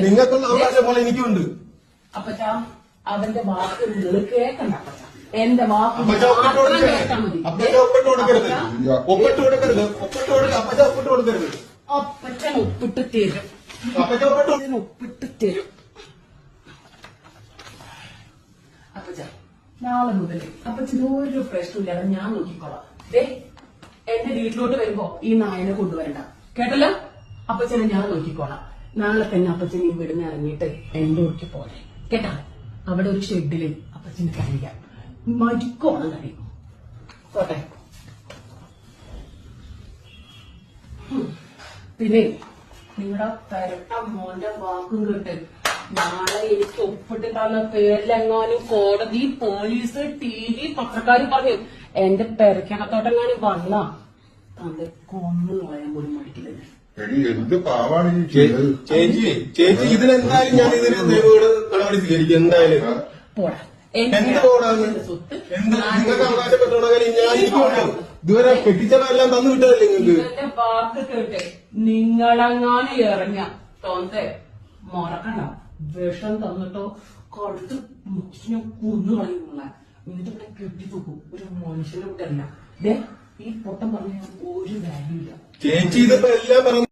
നിങ്ങൾക്കുള്ള അവകാശം പോലെ എനിക്കുണ്ട്. അപ്പച്ച അവന്റെ വാക്ക് നിങ്ങൾ കേൾക്കണ്ട. അപ്പച്ച എന്റെ വാക്ക് കേട്ടാ മതി. ഒപ്പിട്ട് കൊടുക്കരുത്. ഒപ്പിട്ട് കൊടുക്കരുത്. ഒപ്പിട്ട് കൊടുക്കുക. അപ്പച്ച ഒപ്പിട്ട് കൊടുക്കരുത്. അപ്പച്ചൻ ഒപ്പിട്ട് തരും. അപ്പച്ച ഒപ്പിട്ട് തരും. അപ്പച്ച നാളെ മുതൽ അപ്പച്ചന് ഒരു പ്രശ്നമില്ലാതെ ഞാൻ നോക്കിക്കോളാം. എന്റെ വീട്ടിലോട്ട് വരുമ്പോ ഈ നായനെ കൊണ്ടുവരണ്ട, കേട്ടല്ലോ? അപ്പച്ചനെ ഞാൻ നോക്കിക്കോളാം. നാളെ തന്നെ അപ്പച്ചൻ ഈ വീടിന് ഇറങ്ങിയിട്ട് എന്റെ ഒരിക്കൽ പോലെ കേട്ടാ. അവിടെ ഒരു ഷെഡില് അപ്പച്ചന് കഴിയാം. മരിക്കോണം കഴിയും. പോട്ടെ. പിന്നെ നിങ്ങളുടെ തരട്ട മോന്റെ വാക്കും കേട്ട് നാളെ എനിക്ക് ഒപ്പിട്ട് തന്ന പേരിലെങ്ങാനും കോടതി, പോലീസ്, TV, പത്രക്കാര് പറയും എന്റെ പെരക്കകത്തോട്ടെങ്ങാനും വന്ന തന്റെ കൊന്നു കളയാൻ പോലും മടിക്കില്ല. എന്ത് പാവാണ് ചേച്ചി. ചേച്ചി ഇതിനെന്തായാലും ഞാൻ ഇതിന് നിയമങ്ങള് നടപടി സ്വീകരിക്കും. എന്തായാലും പോടാ. എന്ത് പോടാന്ന് നിങ്ങൾക്ക് അവകാശപ്പെട്ടോടെ ഞാൻ ഇതുവരെ കെട്ടിച്ചതെല്ലാം തന്നു വിട്ടതല്ലേ നിങ്ങൾക്ക്? എന്റെ വാക്ക് കേട്ടെ നിങ്ങളെങ്ങാനും ഇറങ്ങ തോന്നേ മറക്കണ്ട. വിഷം തന്നിട്ടോ കടുത്ത് മുച്ചിനെ കൊന്നു കളയുന്ന എന്നിട്ട് ഇവിടെ കെട്ടിത്തൂക്കും. ഒരു മനുഷ്യനെ വിട്ടല്ല. ഈ പൊട്ടം പറഞ്ഞ ഒരു വാല്യൂ ഇല്ല. ചേച്ചി ഇതിപ്പോ എല്ലാം പറഞ്ഞു.